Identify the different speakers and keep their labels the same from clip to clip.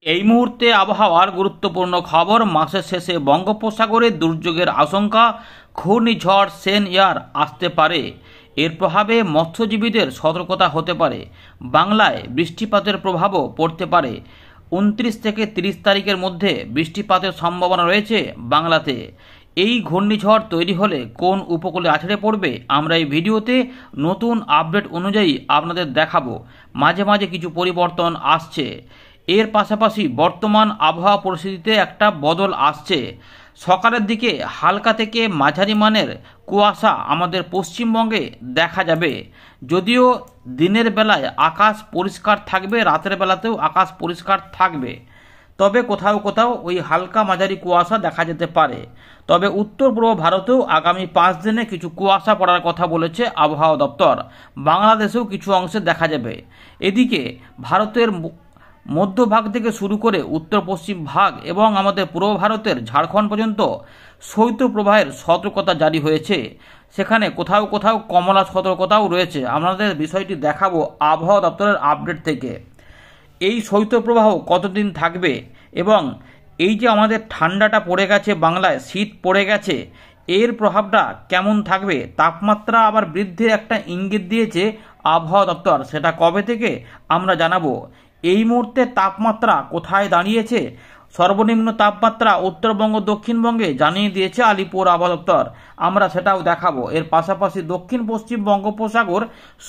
Speaker 1: এই মুহূর্তে আবহাওয়ার গুরুত্বপূর্ণ খবর। মাসের শেষে বঙ্গোপসাগরে দুর্যোগের আশঙ্কা, ঘূর্ণিঝড় সেন-ইয়ার আসতে পারে। এর প্রভাবে মৎস্যজীবীদের সতর্কতা হতে পারে। বাংলায় বৃষ্টিপাতের প্রভাবও পড়তে পারে। 29 থেকে 30 তারিখের মধ্যে বৃষ্টিপাতের সম্ভাবনা রয়েছে বাংলাতে। এই ঘূর্ণিঝড় তৈরি হলে কোন উপকূলে আছড়ে পড়বে আমরা এই ভিডিওতে নতুন আপডেট অনুযায়ী আপনাদের দেখাবো। মাঝে মাঝে কিছু পরিবর্তন আসছে। এর পাশাপাশি বর্তমান আবহাওয়া পরিস্থিতিতে একটা বদল আসছে। সকালের দিকে হালকা থেকে মাঝারি মানের কুয়াশা আমাদের পশ্চিমবঙ্গে দেখা যাবে। যদিও দিনের বেলায় আকাশ পরিষ্কার থাকবে, রাতের বেলাতেও আকাশ পরিষ্কার থাকবে, তবে কোথাও কোথাও ওই হালকা মাঝারি কুয়াশা দেখা যেতে পারে। তবে উত্তর পূর্ব ভারতেও আগামী 5 দিনে কিছু কুয়াশা পড়ার কথা বলেছে আবহাওয়া দপ্তর। বাংলাদেশেও কিছু অংশে দেখা যাবে। এদিকে ভারতের মধ্যভাগ থেকে শুরু করে উত্তর পশ্চিম ভাগ এবং আমাদের পূর্ব ভারতের ঝাড়খণ্ড পর্যন্ত শৈত্যপ্রবাহের সতর্কতা জারি হয়েছে। সেখানে কোথাও কোথাও কমলা সতর্কতাও রয়েছে। আমাদের বিষয়টি দেখাবো আবহাওয়া দপ্তরের আপডেট থেকে। এই শৈত্যপ্রবাহ কতদিন থাকবে এবং এই যে আমাদের ঠান্ডাটা পড়ে গেছে, বাংলায় শীত পড়ে গেছে, এর প্রভাবটা কেমন থাকবে। তাপমাত্রা আবার বৃদ্ধির একটা ইঙ্গিত দিয়েছে আবহাওয়া দপ্তর, সেটা কবে থেকে আমরা জানাবো। এই মুহূর্তে তাপমাত্রা কোথায় দাঁড়িয়েছে, সর্বনিম্ন তাপমাত্রা উত্তরবঙ্গ দক্ষিণবঙ্গে জানিয়ে দিয়েছে আলিপুর আবহাওয়া দপ্তর, আমরা সেটাও দেখাবো। এর পাশাপাশি দক্ষিণ পশ্চিম বঙ্গোপসাগর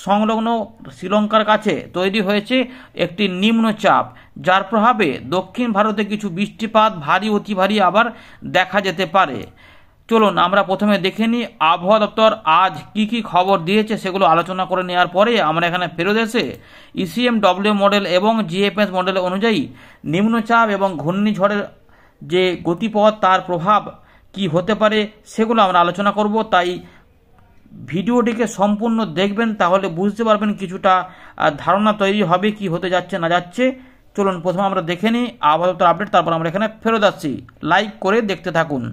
Speaker 1: সংলগ্ন শ্রীলঙ্কার কাছে তৈরি হয়েছে একটি নিম্নচাপ, যার প্রভাবে দক্ষিণ ভারতে কিছু বৃষ্টিপাত ভারী অতি ভারী আবার দেখা যেতে পারে। চলুন আমরা প্রথমে দেখে নিই আবহাওয়া দপ্তর আজ কি খবর দিয়েছে, সেগুলো আলোচনা করে নেওয়ার পরে আমরা এখানে ফেরত এসে ECMW মডেল এবং GFS মডেল অনুযায়ী নিম্নচাপ এবং ঘূর্ণিঝড়ের যে গতিপথ, তার প্রভাব কি হতে পারে, সেগুলো আমরা আলোচনা করব। তাই ভিডিওটিকে সম্পূর্ণ দেখবেন, তাহলে বুঝতে পারবেন, কিছুটা ধারণা তৈরি হবে কি হতে যাচ্ছে না যাচ্ছে। চলুন প্রথমে আমরা দেখে নিই আবহাওয়া দপ্তর আপডেট, তারপর আমরা এখানে ফেরত আসছি। লাইক করে দেখতে থাকুন।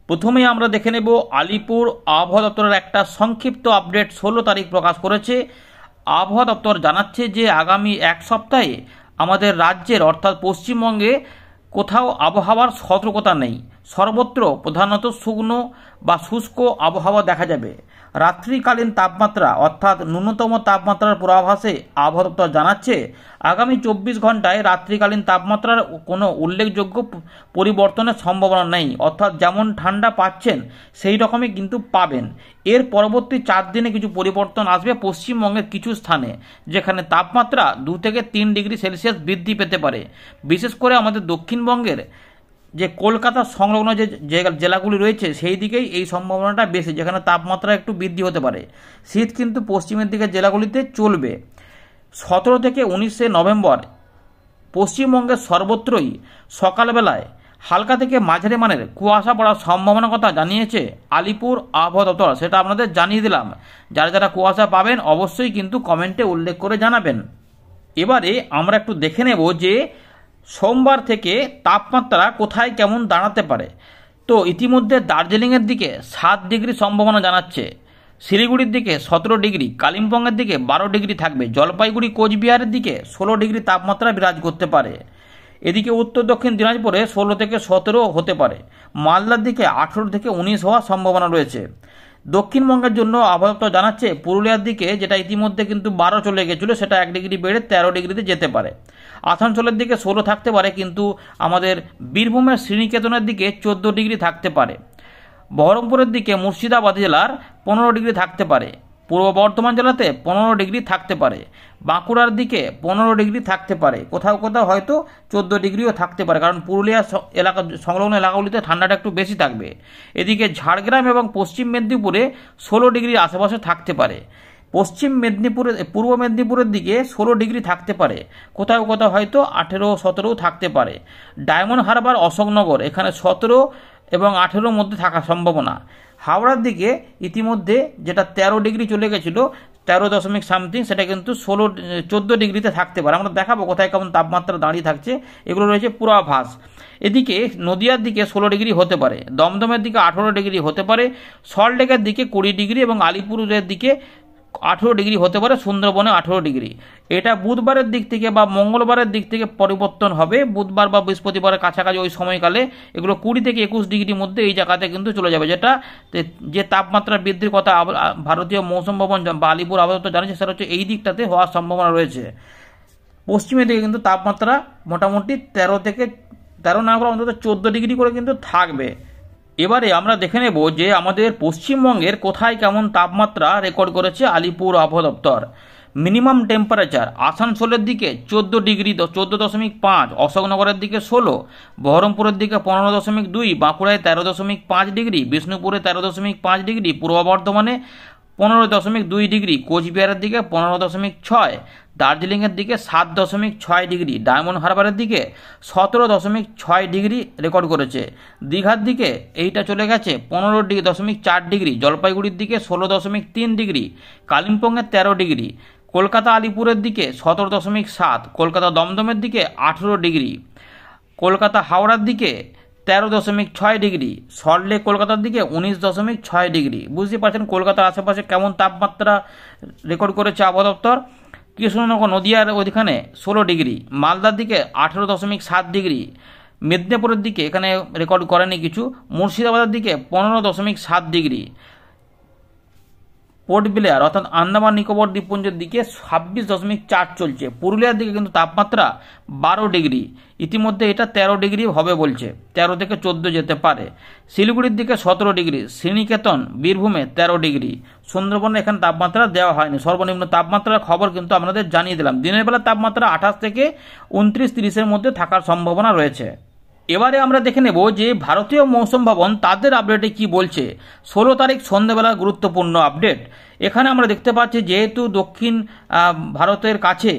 Speaker 1: প্রথমেই আমরা দেখে নেব আলিপুর আবহাওয়া দপ্তরের একটা সংক্ষিপ্ত আপডেট 16 তারিখ প্রকাশ করেছে। আবহাওয়া দপ্তর জানাচ্ছে যে আগামী এক সপ্তাহে আমাদের রাজ্যের অর্থাৎ পশ্চিমবঙ্গে কোথাও আবহাওয়ার সতর্কতা নেই। সর্বত্র প্রধানত শুকনো বা শুষ্ক আবহাওয়া দেখা যাবে। রাত্রিকালীন তাপমাত্রা অর্থাৎ ন্যূনতম তাপমাত্রার পূর্বাভাসে আবহাওয়া দপ্তর জানাচ্ছে আগামী 24 ঘন্টায় রাত্রিকালীন তাপমাত্রার কোনো উল্লেখযোগ্য পরিবর্তনের সম্ভাবনা নেই। অর্থাৎ যেমন ঠান্ডা পাচ্ছেন সেই রকমই কিন্তু পাবেন। এর পরবর্তী 4 দিনে কিছু পরিবর্তন আসবে পশ্চিমবঙ্গের কিছু স্থানে, যেখানে তাপমাত্রা 2 থেকে 3 ডিগ্রি সেলসিয়াস বৃদ্ধি পেতে পারে। বিশেষ করে আমাদের দক্ষিণবঙ্গের যে কলকাতা সংলগ্ন যে জেলাগুলি রয়েছে সেই দিকেই এই সম্ভাবনাটা বেশি, যেখানে তাপমাত্রা একটু বৃদ্ধি হতে পারে। শীত কিন্তু পশ্চিমের দিকের জেলাগুলিতে চলবে। 17 থেকে 19 নভেম্বর পশ্চিমবঙ্গের সর্বত্রই সকালবেলায় হালকা থেকে মাঝারি মানের কুয়াশা পড়ার সম্ভাবনার কথা জানিয়েছে আলিপুর আবহাওয়া দপ্তর, সেটা আপনাদের জানিয়ে দিলাম। যারা যারা কুয়াশা পাবেন অবশ্যই কিন্তু কমেন্টে উল্লেখ করে জানাবেন। এবারে আমরা একটু দেখে নেব যে সোমবার থেকে তাপমাত্রা কোথায় কেমন দাঁড়াতে পারে। তো ইতিমধ্যে দার্জিলিংয়ের দিকে 7 ডিগ্রি সম্ভাবনা জানাচ্ছে, শিলিগুড়ির দিকে 17 ডিগ্রি, কালিম্পংয়ের দিকে 12 ডিগ্রি থাকবে, জলপাইগুড়ি কোচবিহারের দিকে 16 ডিগ্রি তাপমাত্রা বিরাজ করতে পারে। এদিকে উত্তর দক্ষিণ দিনাজপুরে 16 থেকে 17 হতে পারে। মালদার দিকে 18 থেকে 19 হওয়ার সম্ভাবনা রয়েছে। দক্ষিণবঙ্গের জন্য আবহাওয়া দপ্তর জানাচ্ছে পুরুলিয়ার দিকে, যেটা ইতিমধ্যে কিন্তু 12 চলে গেছিলো, সেটা 1 ডিগ্রি বেড়ে 13 ডিগ্রিতে যেতে পারে। আসানসোলের দিকে 16 থাকতে পারে, কিন্তু আমাদের বীরভূমের শ্রীনিকেতনের দিকে 14 ডিগ্রি থাকতে পারে। বহরমপুরের দিকে মুর্শিদাবাদ জেলার 15 ডিগ্রি থাকতে পারে। পূর্ব বর্ধমান জেলাতে 15 ডিগ্রি থাকতে পারে। বাঁকুড়ার দিকে 15 ডিগ্রি থাকতে পারে। কোথাও কোথাও হয়তো 14 ডিগ্রিও থাকতে পারে, কারণ পুরুলিয়া এলাকা সংলগ্ন এলাকাগুলিতে ঠান্ডাটা একটু বেশি থাকবে। এদিকে ঝাড়গ্রাম এবং পশ্চিম মেদিনীপুরে 16 ডিগ্রির আশেপাশে থাকতে পারে। পশ্চিম মেদিনীপুরে পূর্ব মেদিনীপুরের দিকে 16 ডিগ্রি থাকতে পারে। কোথাও কোথাও হয়তো 18-17 থাকতে পারে। ডায়মন্ড হারবার অশোকনগর এখানে 17 এবং 18 মধ্যে থাকার সম্ভাবনা। হাওড়ার দিকে ইতিমধ্যে যেটা 13 ডিগ্রি চলে গেছিলো, 13 সামথিং, সেটা কিন্তু 14 ডিগ্রিতে থাকতে পারে। আমরা দেখাবো কোথায় কেমন তাপমাত্রা দাঁড়িয়ে থাকছে, এগুলো রয়েছে পূর্বাভাস। এদিকে নদিয়ার দিকে 16 ডিগ্রি হতে পারে, দমদমের দিকে 18 ডিগ্রি হতে পারে, সল্টলেকের দিকে 20 ডিগ্রি এবং আলিপুরের দিকে 18 ডিগ্রি হতে পারে, সুন্দরবনে 18 ডিগ্রি। এটা বুধবারের দিক থেকে বা মঙ্গলবারের দিক থেকে পরিবর্তন হবে, বুধবার বা বৃহস্পতিবারের কাছাকাছি ওই সময়কালে এগুলো 20 থেকে 21 ডিগ্রির মধ্যে এই জায়গাতে কিন্তু চলে যাবে। যেটা যে তাপমাত্রা বৃদ্ধির কথা ভারতীয় মৌসুম ভবন বা আলিপুর আবহাওয়া দপ্তর জানিয়েছে, সেটা হচ্ছে এই দিকটাতে হওয়ার সম্ভাবনা রয়েছে। পশ্চিমের দিকে কিন্তু তাপমাত্রা মোটামুটি 13 না করে অন্তত 14 ডিগ্রি করে কিন্তু থাকবে। এবারে আমরা দেখে নেব যে আমাদের পশ্চিমবঙ্গের কোথায় কেমন তাপমাত্রা রেকর্ড করেছে আলিপুর আবহাওয়া দপ্তর। মিনিমাম টেম্পারেচার আসানসোলের দিকে 14 ডিগ্রি 14.5, অশোকনগরের দিকে 16, বহরমপুরের দিকে 15.2, বাঁকুড়ায় 13.5 ডিগ্রি, বিষ্ণুপুরে 13.5 ডিগ্রি, পূর্ব বর্ধমানে 15.2 ডিগ্রি, কোচবিহারের দিকে 15.6, দার্জিলিংয়ের দিকে 7.6 ডিগ্রি, ডায়মন্ড হারবারের দিকে 17.6 ডিগ্রি রেকর্ড করেছে। দীঘার দিকে এইটা চলে গেছে 15.4 ডিগ্রি, জলপাইগুড়ির দিকে 16.3 ডিগ্রি, কালিম্পংয়ের 13 ডিগ্রি, কলকাতা আলিপুরের দিকে 17.7, কলকাতা দমদমের দিকে 18 ডিগ্রি, কলকাতা হাওড়ার দিকে 13.6 ডিগ্রি, সল্টলেক কলকাতার দিকে 19.6 ডিগ্রি। বুঝতে পারছেন কলকাতার আশেপাশে কেমন তাপমাত্রা রেকর্ড করেছে আবহাওয়া দপ্তর। কৃষ্ণনগর নদিয়ার ওইখানে 16 ডিগ্রি, মালদার দিকে 18.7 ডিগ্রি, মেদিনীপুরের দিকে এখানে রেকর্ড করেনি কিছু, মুর্শিদাবাদের দিকে 15.7 ডিগ্রি, পোর্ট ব্লেয়ার অর্থাৎ আন্দামান নিকোবর দ্বীপপুঞ্জের দিকে 26.4 চলছে। পুরুলিয়ার দিকে কিন্তু তাপমাত্রা 12 ডিগ্রি, ইতিমধ্যে এটা 13 ডিগ্রি হবে বলছে, 13 থেকে 14 যেতে পারে। শিলিগুড়ির দিকে 17 ডিগ্রি, শ্রীনিকেতন বীরভূমে 13 ডিগ্রি। সুন্দরবনে এখানে তাপমাত্রা দেওয়া হয়নি, সর্বনিম্ন তাপমাত্রার খবর কিন্তু আপনাদের জানিয়ে দিলাম। দিনের বেলা তাপমাত্রা 28 থেকে 29-30-এর মধ্যে থাকার সম্ভাবনা রয়েছে। এবারে আমরা দেখে নেব যে ভারতীয় মৌসুম ভবন তাদের আপডেটে কি বলছে। 16 তারিখ সন্ধ্যেবেলা গুরুত্বপূর্ণ আপডেট। এখানে আমরা দেখতে পাচ্ছি যেহেতু দক্ষিণ ভারতের কাছে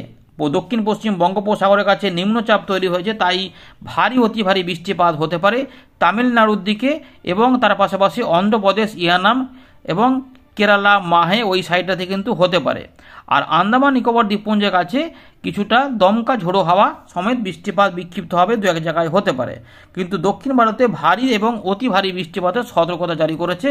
Speaker 1: দক্ষিণ পশ্চিম বঙ্গোপসাগরের কাছে নিম্নচাপ তৈরি হয়েছে, তাই ভারী অতি ভারী বৃষ্টিপাত হতে পারে তামিলনাড়ুর দিকে এবং তার পাশাপাশি অন্ধ্রপ্রদেশ ইয়ানাম এবং কেরালা মাহে ওই সাইডটাতে কিন্তু হতে পারে। আর আন্দামান নিকোবর দ্বীপপুঞ্জের কাছে কিছুটা দমকা ঝোড়ো হাওয়া সমেত বৃষ্টিপাত বিক্ষিপ্ত হবে, দু এক জায়গায় হতে পারে। কিন্তু দক্ষিণ ভারতে ভারী এবং অতি ভারী বৃষ্টিপাতের সতর্কতা জারি করেছে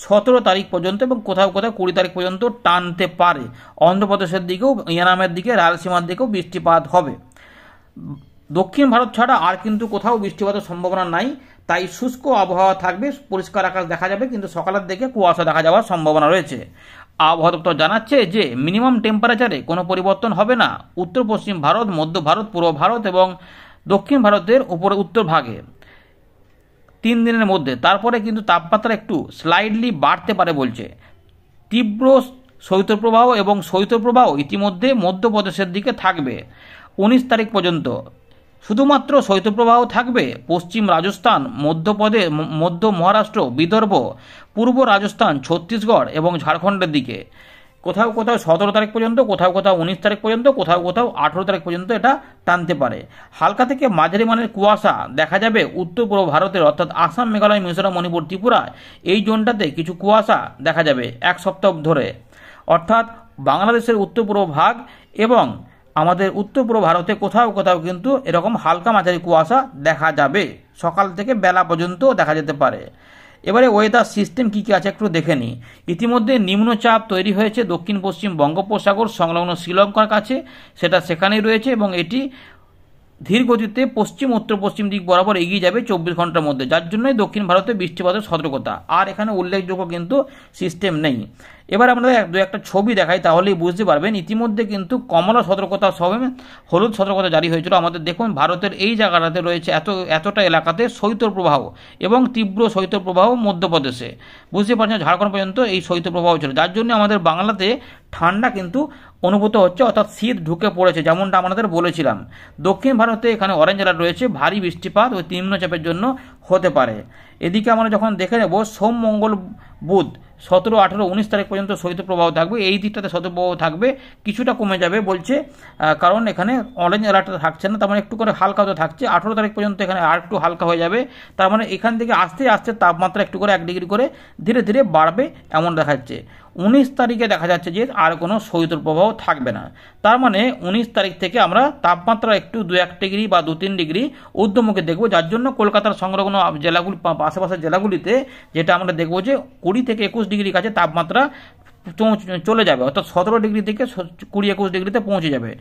Speaker 1: 17 তারিখ পর্যন্ত এবং কোথাও কোথাও 20 তারিখ পর্যন্ত টানতে পারে। অন্ধ্রপ্রদেশের দিকেও, ইয়ানামের দিকে, রায়লসীমার দিকেও বৃষ্টিপাত হবে। দক্ষিণ ভারত ছাড়া আর কিন্তু কোথাও বৃষ্টিপাতের সম্ভাবনা নাই, তাই শুষ্ক আবহাওয়া থাকবে, পরিষ্কার আকাশ দেখা যাবে, কিন্তু সকালের দিকে কুয়াশা দেখা যাওয়ার সম্ভাবনা রয়েছে। আবহাওয়া দপ্তর জানাচ্ছে যে মিনিমাম টেম্পারেচারে কোনো পরিবর্তন হবে না উত্তর পশ্চিম ভারত, মধ্য ভারত, পূর্ব ভারত এবং দক্ষিণ ভারতের উপরে উত্তর ভাগে 3 দিনের মধ্যে। তারপরে কিন্তু তাপমাত্রা একটু স্লাইডলি বাড়তে পারে বলছে। তীব্র শৈত্যপ্রবাহ এবং শৈত্যপ্রবাহ ইতিমধ্যে মধ্যপ্রদেশের দিকে থাকবে 19 তারিখ পর্যন্ত। শুধুমাত্র শৈত্যপ্রবাহ থাকবে পশ্চিম রাজস্থান, মধ্য মহারাষ্ট্র, বিদর্ভ, পূর্ব রাজস্থান, ছত্তিশগড় এবং ঝাড়খণ্ডের দিকে। কোথাও কোথাও 17 তারিখ পর্যন্ত, কোথাও কোথাও 19 তারিখ পর্যন্ত, কোথাও কোথাও 18 তারিখ পর্যন্ত এটা টানতে পারে। হালকা থেকে মাঝারি মানের কুয়াশা দেখা যাবে উত্তর পূর্ব ভারতের অর্থাৎ আসাম, মেঘালয়, মিজোরাম, মণিপুর, ত্রিপুরা এই জোনটাতে কিছু কুয়াশা দেখা যাবে 1 সপ্তাহ ধরে। অর্থাৎ বাংলাদেশের উত্তর পূর্ব ভাগ এবং আমাদের উত্তর পূর্ব ভারতে কোথাও কোথাও কিন্তু এরকম হালকা মাঝারি কুয়াশা দেখা যাবে, সকাল থেকে বেলা পর্যন্ত দেখা যেতে পারে। এবারে ওয়েদার সিস্টেম কী কী আছে একটু দেখে নিই। ইতিমধ্যে নিম্নচাপ তৈরি হয়েছে দক্ষিণ পশ্চিম বঙ্গোপসাগর সংলগ্ন শ্রীলঙ্কার কাছে, সেটা সেখানেই রয়েছে এবং এটি ধীর গতিতে পশ্চিম উত্তর পশ্চিম দিক বরাবর এগিয়ে যাবে 24 ঘন্টার মধ্যে, যার জন্যই দক্ষিণ ভারতে বৃষ্টিপাতের সতর্কতা। আর এখানে উল্লেখযোগ্য কিন্তু সিস্টেম নেই। এবার আমরা দু একটা ছবি দেখাই, তাহলেই বুঝতে পারবেন। ইতিমধ্যে কিন্তু কমলা সতর্কতা সহ হলুদ সতর্কতা জারি হয়েছিল আমাদের। দেখুন ভারতের এই জায়গাটাতে রয়েছে এতটা এলাকাতে শৈত্যপ্রবাহ এবং তীব্র শৈত্যপ্রবাহ মধ্যপ্রদেশে, বুঝতে পারছেন ঝাড়খণ্ড পর্যন্ত এই শৈত্যপ্রবাহ ছিল, যার জন্য আমাদের বাংলাতে ঠান্ডা কিন্তু অনুভূত হচ্ছে, অর্থাৎ শীত ঢুকে পড়েছে যেমনটা আমাদের বলেছিলাম। দক্ষিণ ভারতে এখানে অরেঞ্জ অ্যালার্ট রয়েছে, ভারী বৃষ্টিপাত ওই নিম্নচাপের জন্য হতে পারে। এদিকে আমরা যখন দেখে নেব সোম, মঙ্গল, বুধ 17, 18, 19 তারিখ পর্যন্ত শৈত্যপ্রবাহ থাকবে। এই দিকটাতে শৈত্যপ্রবাহ থাকবে, কিছুটা কমে যাবে বলছে, কারণ এখানে অরেঞ্জ অ্যালার্টটা থাকছে না, তার মানে একটু করে হালকা তো থাকছে। 18 তারিখ পর্যন্ত এখানে আর একটু হালকা হয়ে যাবে, তার মানে এখান থেকে আস্তে আস্তে তাপমাত্রা একটু করে 1 ডিগ্রি করে ধীরে ধীরে বাড়বে এমন দেখাচ্ছে। 19 তারিখে দেখা যাচ্ছে যে আর কোনো শৈত্যপ্রবাহ থাকবে না, তার মানে 19 তারিখ থেকে আমরা তাপমাত্রা একটু 2-1 ডিগ্রি বা 2-3 ডিগ্রি ঊর্ধ্বমুখে দেখব, যার জন্য কলকাতার সংলগ্ন জেলাগুলি, আশেপাশের জেলাগুলিতে যেটা আমরা দেখব যে 20 থেকে 21 ডিগ্রি কাছে তাপমাত্রা চলে যাবে, অর্থাৎ 17 ডিগ্রি থেকে 20-21 ডিগ্রিতে পৌঁছে যাবে।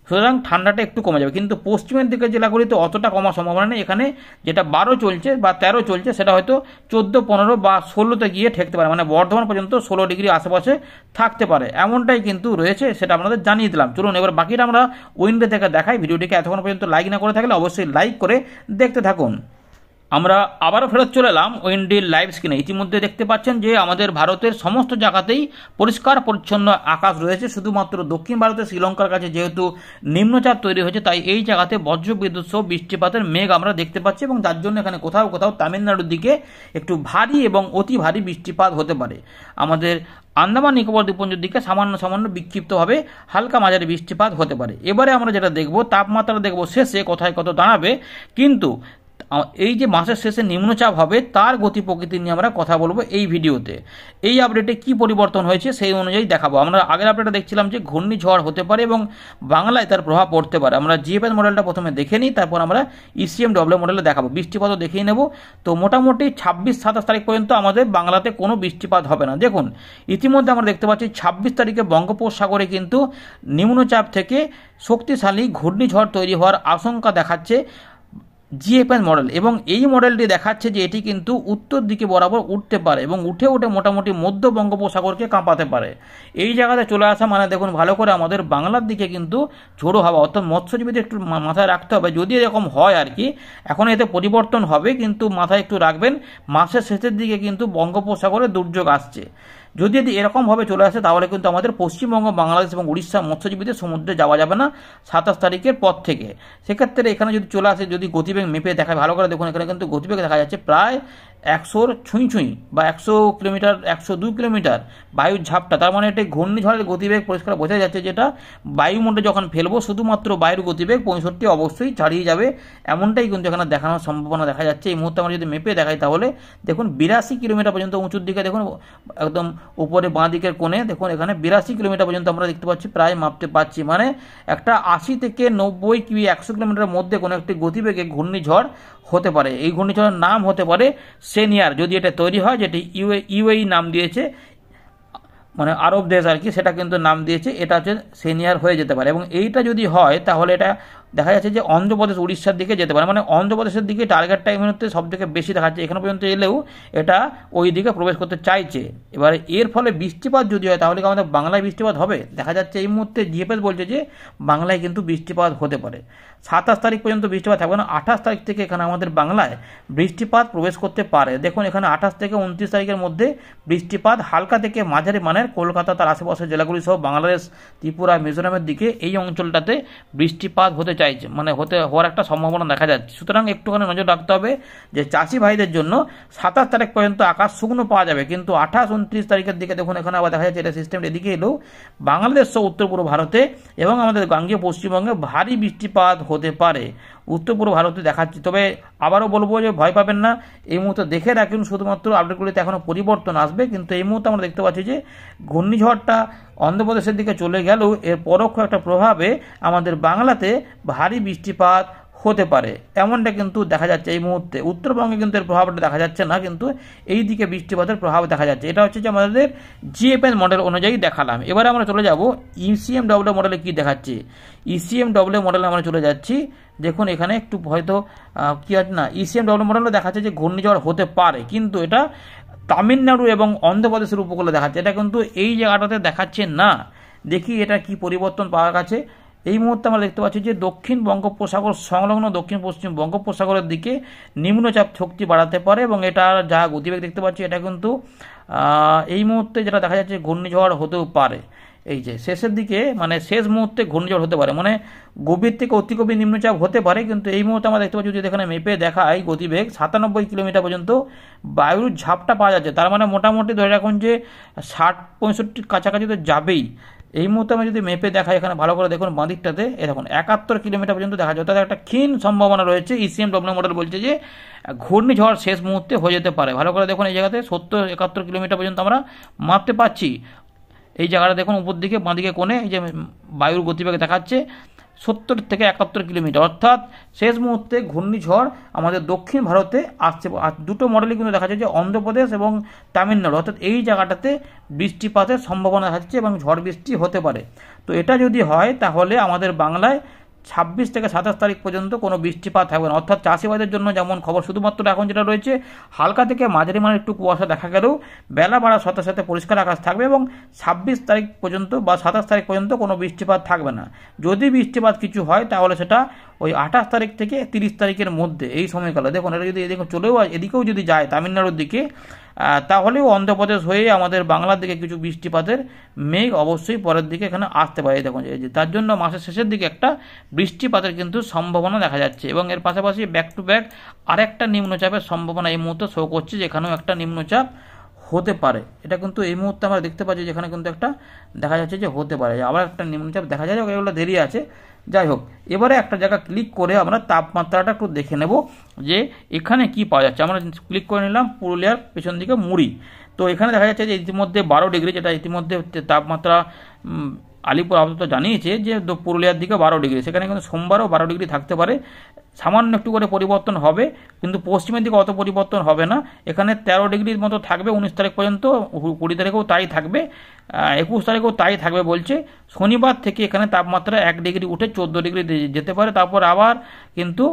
Speaker 1: সুতরাং ঠান্ডাটা একটু কমে যাবে, কিন্তু পশ্চিমের দিকের জেলাগুলিতে অতটা কমার সম্ভাবনা নেই। এখানে যেটা 12 চলছে বা 13 চলছে সেটা হয়তো 14, 15 বা 16তে গিয়ে ঠেকতে পারে, মানে বর্ধমান পর্যন্ত 16 ডিগ্রি আশেপাশে থাকতে পারে, এমনটাই কিন্তু রয়েছে, সেটা আপনাদের জানিয়ে দিলাম। চলুন এবার বাকিটা আমরা উইন্ডো থেকে দেখাই। ভিডিওটিকে এতক্ষণ পর্যন্ত লাইক না করে থাকলে অবশ্যই লাইক করে দেখতে থাকুন। আমরা আবারও ফেরত চলে এলাম উইন্ডির লাইভ স্ক্রিনে। ইতিমধ্যে দেখতে পাচ্ছেন যে আমাদের ভারতের সমস্ত জায়গাতেই পরিষ্কার পরিচ্ছন্ন আকাশ রয়েছে। শুধুমাত্র দক্ষিণ ভারতে শ্রীলঙ্কার কাছে যেহেতু নিম্নচাপ তৈরি হয়েছে, তাই এই জায়গাতে বজ্রবিদ্যুৎ সহ বৃষ্টিপাতের মেঘ আমরা দেখতে পাচ্ছি, এবং যার জন্য এখানে কোথাও কোথাও তামিলনাড়ুর দিকে একটু ভারী এবং অতি ভারী বৃষ্টিপাত হতে পারে। আমাদের আন্দামান নিকোবর দ্বীপপুঞ্জের দিকে সামান্য সামান্য বিক্ষিপ্তভাবে হালকা মাঝারি বৃষ্টিপাত হতে পারে। এবারে আমরা যেটা দেখব, তাপমাত্রা দেখব শেষে কোথায় কত দাঁড়াবে, কিন্তু এই যে মাসের শেষে নিম্নচাপ হবে তার গতি প্রকৃতি নিয়ে আমরা কথা বলবো এই ভিডিওতে। এই আপডেটে কি পরিবর্তন হয়েছে সেই অনুযায়ী দেখাবো। আমরা আগের আপডেটে দেখছিলাম যে ঘূর্ণিঝড় হতে পারে এবং বাংলায় তার প্রভাব পড়তে পারে। আমরা জিএফএস মডেলটা প্রথমে দেখে নিই, তারপর আমরা ইসিএমডব্লিউ মডেলে দেখাবো। বৃষ্টিপাতও দেখিয়ে নেব। তো মোটামুটি 26-27 তারিখ পর্যন্ত আমাদের বাংলাতে কোনো বৃষ্টিপাত হবে না। দেখুন ইতিমধ্যে আমরা দেখতে পাচ্ছি 26 তারিখে বঙ্গোপসাগরে কিন্তু নিম্নচাপ থেকে শক্তিশালী ঘূর্ণিঝড় তৈরি হওয়ার আশঙ্কা দেখাচ্ছে জিএফএস মডেল, এবং এই মডেলটি দেখাচ্ছে যে এটি কিন্তু উত্তর দিকে বরাবর উঠতে পারে এবং উঠে উঠে মোটামুটি মধ্য বঙ্গোপসাগরকে কাঁপাতে পারে। এই জায়গাতে চলে আসা মানে দেখুন ভালো করে আমাদের বাংলার দিকে কিন্তু ঝোড়ো হাওয়া, অর্থাৎ মৎস্যজীবীদের একটু মাথায় রাখতে হবে। যদি এরকম হয় আর কি, এখন এতে পরিবর্তন হবে, কিন্তু মাথায় একটু রাখবেন মাসের শেষের দিকে কিন্তু বঙ্গোপসাগরে দুর্যোগ আসছে। যদি এরকমভাবে চলে আসে তাহলে কিন্তু আমাদের পশ্চিমবঙ্গ, বাংলাদেশ এবং উড়িষ্যা মৎস্যজীবীদের সমুদ্রে যাওয়া যাবে না 27 তারিখের পর থেকে। সেক্ষেত্রে এখানে যদি চলে আসে, যদি গতিবেগ মেপে দেখায় ভালো করে দেখুন, এখানে কিন্তু গতিবেগ দেখা যাচ্ছে প্রায় 100-র ছুঁই বা 100 কিলোমিটার, 102 কিলোমিটার বায়ুর ঝাপটা। তার মানে এটা ঘূর্ণিঝড়ের গতিবেগ পরিষ্কার বোঝা যাচ্ছে, যেটা বায়ুমণ্ডলে যখন ফেলবো শুধুমাত্র বায়ুর গতিবেগ 65 অবশ্যই ছাড়িয়ে যাবে, এমনটাই কিন্তু এখানে দেখানোর সম্ভাবনা দেখা যাচ্ছে। এই মুহূর্তে আমরা যদি মেপে দেখাই তাহলে দেখুন 82 কিলোমিটার পর্যন্ত উঁচুর দিকে, দেখুন একদম উপরে বাঁ দিকের কোণে দেখুন এখানে 82 কিলোমিটার পর্যন্ত আমরা দেখতে পাচ্ছি, প্রায় মাপতে পাচ্ছি। মানে একটা 80 থেকে 90 কি 100 কিলোমিটারের মধ্যে কোনো একটি গতিবেগে ঘূর্ণিঝড় হতে পারে। এই ঘূর্ণিঝড়ের নাম হতে পারে সেনিয়ার, যদি এটা তৈরি হয়, যেটি ইউএই নাম দিয়েছে, মানে আরব দেশ আর কি, সেটা কিন্তু নাম দিয়েছে, এটা হচ্ছে সেনিয়ার হয়ে যেতে পারে। এবং এইটা যদি হয় তাহলে এটা দেখা যাচ্ছে যে অন্ধ্রপ্রদেশ, উড়িষ্যার দিকে যেতে পারে। মানে অন্ধ্রপ্রদেশের দিকে টার্গেট টাইমের সব থেকে বেশি দেখাচ্ছে, এখানে পর্যন্ত এলেও এটা ওই দিকে প্রবেশ করতে চাইছে। এবারে এর ফলে বৃষ্টিপাত যদি হয় তাহলে কি আমাদের বাংলায় বৃষ্টিপাত হবে? দেখা যাচ্ছে এই মুহূর্তে জিএফএস বলছে যে বাংলায় কিন্তু বৃষ্টিপাত হতে পারে। 27 তারিখ পর্যন্ত বৃষ্টিপাত থাকবে না, 28 তারিখ থেকে এখানে আমাদের বাংলায় বৃষ্টিপাত প্রবেশ করতে পারে। দেখুন এখানে 28 থেকে 29 তারিখের মধ্যে বৃষ্টিপাত হালকা থেকে মাঝারি মানের কলকাতা তার আশেপাশের জেলাগুলি সহ বাংলাদেশ, ত্রিপুরা, মিজোরামের দিকে এই অঞ্চলটাতে বৃষ্টিপাত হতে চাইছে, মানে হওয়ার একটা সম্ভাবনা দেখা যাচ্ছে। সুতরাং একটুখানি নজর রাখতে হবে যে চাষি ভাইদের জন্য 27 তারিখ পর্যন্ত আকাশ শুকনো পাওয়া যাবে, কিন্তু 28-29 তারিখের দিকে দেখুন এখানে আবার দেখা যাচ্ছে এটা সিস্টেম এদিকে এলেও বাংলাদেশ সহ উত্তর পূর্ব ভারতে এবং আমাদের গাঙ্গেয় পশ্চিমবঙ্গে ভারী বৃষ্টিপাত হতে পারে। উত্তর পূর্ব ভারতে দেখাচ্ছি। তবে আবারও বলবো যে ভয় পাবেন না, এই মুহূর্তে দেখে রাখুন, শুধুমাত্র আপডেটগুলিতে এখনও পরিবর্তন আসবে। কিন্তু এই মুহূর্তে আমরা দেখতে পাচ্ছি যে ঘূর্ণিঝড়টা অন্ধ্রপ্রদেশের দিকে চলে গেলেও এর পরোক্ষ একটা প্রভাবে আমাদের বাংলাতে ভারী বৃষ্টিপাত হতে পারে, এমনটা কিন্তু দেখা যাচ্ছে এই মুহূর্তে। উত্তরবঙ্গে কিন্তু এর প্রভাবটা দেখা যাচ্ছে না, কিন্তু এই দিকে বৃষ্টিপাতের প্রভাব দেখা যাচ্ছে। এটা হচ্ছে যে আমাদের জিএফএস মডেল অনুযায়ী দেখালাম। এবারে আমরা চলে যাব ইসিএমডব্লিউ মডেলে কি দেখাচ্ছে। ইসিএমডব্লিউ মডেলে আমরা চলে যাচ্ছি। দেখুন এখানে একটু হয়তো কি আছে না, ইসিএমডব্লিউ মডেলে দেখাচ্ছে যে ঘূর্ণিঝড় হতে পারে, কিন্তু এটা তামিলনাড়ু এবং অন্ধ্রপ্রদেশের উপকূলে দেখাচ্ছে, এটা কিন্তু এই জায়গাটাতে দেখাচ্ছে না। দেখি এটা কি পরিবর্তন পাওয়া গেছে। এই মুহূর্তে আমরা দেখতে পাচ্ছি যে দক্ষিণ বঙ্গোপসাগর সংলগ্ন দক্ষিণ পশ্চিম বঙ্গোপসাগরের দিকে নিম্নচাপ শক্তি বাড়াতে পারে, এবং এটা যা গতিবেগ দেখতে পাচ্ছি এটা কিন্তু এই মুহূর্তে যেটা দেখা যাচ্ছে ঘূর্ণিঝড় হতেও পারে। এই যে শেষের দিকে, মানে শেষ মুহূর্তে ঘূর্ণিঝড় হতে পারে, মানে গভীর থেকে অতি গভীর নিম্নচাপ হতে পারে। কিন্তু এই মুহূর্তে আমরা দেখতে পাচ্ছি যদি এখানে মেপে দেখায় গতিবেগ 97 কিলোমিটার পর্যন্ত বায়ুর ঝাপটা পাওয়া যাচ্ছে। তার মানে মোটামুটি ধরে রাখুন যে 60-65 কাছাকাছি তো যাবেই। এই মুহূর্তে আমি যদি মেপে দেখাই, এখানে ভালো করে দেখুন বাঁ দিকটাতে, এ দেখুন 71 কিলোমিটার পর্যন্ত দেখা যায়, অর্থাৎ একটা ক্ষীণ সম্ভাবনা রয়েছে। ইসিএমডব্লিউ মডেল বলছে যে ঘূর্ণিঝড় শেষ মুহূর্তে হয়ে যেতে পারে। ভালো করে দেখুন এই জায়গাতে 70-71 কিলোমিটার পর্যন্ত আমরা মাপতে পাচ্ছি। এই জায়গাটা দেখুন উপর দিকে বাঁ দিকে কোণে এই যে বায়ুর গতিবেগ দেখাচ্ছে 70 থেকে 71 কিলোমিটার, অর্থাৎ শেষ মুহূর্তে ঘূর্ণিঝড় আমাদের দক্ষিণ ভারতে আসছে। আর দুটো মডেলই কিন্তু দেখা যাচ্ছে যে অন্ধ্রপ্রদেশ এবং তামিলনাড়ু, অর্থাৎ এই জায়গাটাতে বৃষ্টিপাতের সম্ভাবনা থাকছে এবং ঝড় বৃষ্টি হতে পারে। তো এটা যদি হয় তাহলে আমাদের বাংলায় 26 থেকে 27 তারিখ পর্যন্ত কোনো বৃষ্টিপাত থাকবে না, অর্থাৎ চাষিবাদের জন্য যেমন খবর শুধুমাত্র এখন যেটা রয়েছে হালকা থেকে মাঝারি মানের একটু কুয়াশা দেখা গেলেও বেলা বাড়ার সাথে সাথে পরিষ্কার আকাশ থাকবে এবং 26 তারিখ পর্যন্ত বা 27 তারিখ পর্যন্ত কোনো বৃষ্টিপাত থাকবে না। যদি বৃষ্টিপাত কিছু হয় তাহলে সেটা ওই 28 তারিখ থেকে 30 তারিখের মধ্যে এই সময়কালে। দেখুন এটা যদি এদিকে চলেও এদিকেও যদি যায় তামিলনাড়ুর দিকে, তাহলেও অন্ধ্রপ্রদেশ হয়ে আমাদের বাংলার দিকে কিছু বৃষ্টিপাতের মেঘ অবশ্যই পরের দিকে এখানে আসতে পারে। দেখুন তার জন্য মাসের শেষের দিকে একটা বৃষ্টিপাতের কিন্তু সম্ভাবনা দেখা যাচ্ছে এবং এর পাশাপাশি ব্যাক টু ব্যাক আরেকটা নিম্নচাপের সম্ভাবনা এই মুহূর্তে শো করছে, যেখানেও একটা নিম্নচাপ হতে পারে। এটা কিন্তু এই মুহূর্তে আমরা দেখতে পাচ্ছি যেখানে কিন্তু একটা দেখা যাচ্ছে যে হতে পারে, আবার একটা নিম্নচাপ দেখা যায়, এগুলো দেরি আছে। যাই হোক, এবারে একটা জায়গা ক্লিক করে আমরা তাপমাত্রাটা একটু দেখে নেব যে এখানে কি পাওয়া যাচ্ছে। আমরা ক্লিক করে নিলাম পুরুলিয়ার পেছন দিকে মুড়ি। তো এখানে দেখা যাচ্ছে যে ইতিমধ্যে 12 ডিগ্রি, যেটা ইতিমধ্যে তাপমাত্রা আলিপুর আবহাওয়া জানিয়েছে যে পুরুলিয়ার দিকে 12 ডিগ্রি, সেখানে কিন্তু সোমবারও 12 ডিগ্রি থাকতে পারে। সামান্য একটু করে পরিবর্তন হবে, কিন্তু পশ্চিমের দিকে অত পরিবর্তন হবে না। এখানে 13 ডিগ্রির মতো থাকবে 19 তারিখ পর্যন্ত, 20 তারিখেও তাই থাকবে, 21 তারিখেও তাই থাকবে বলছে। শনিবার থেকে এখানে তাপমাত্রা 1 ডিগ্রি উঠে 14 ডিগ্রি যেতে পারে, তারপর আবার কিন্তু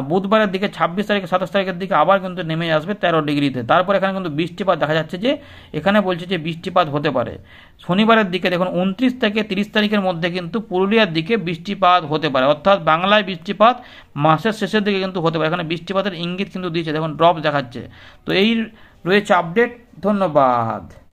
Speaker 1: বুধবারের দিকে 26 তারিখ 27 তারিখের দিকে আবার কিন্তু নেমে আসবে 13 ডিগ্রিতে। তারপর এখানে কিন্তু বৃষ্টিপাত দেখা যাচ্ছে যে এখানে বলছে যে বৃষ্টিপাত হতে পারে শনিবারের দিকে। দেখুন 29 থেকে 30 তারিখের মধ্যে কিন্তু পুরুলিয়ার দিকে বৃষ্টিপাত হতে পারে, অর্থাৎ বাংলায় বৃষ্টিপাত মাসের শেষের দিকে কিন্তু হতে পারে। এখানে বৃষ্টিপাতের ইঙ্গিত কিন্তু দিয়েছে, দেখুন ড্রপ দেখাচ্ছে। তো এই রয়েছে আপডেট, ধন্যবাদ।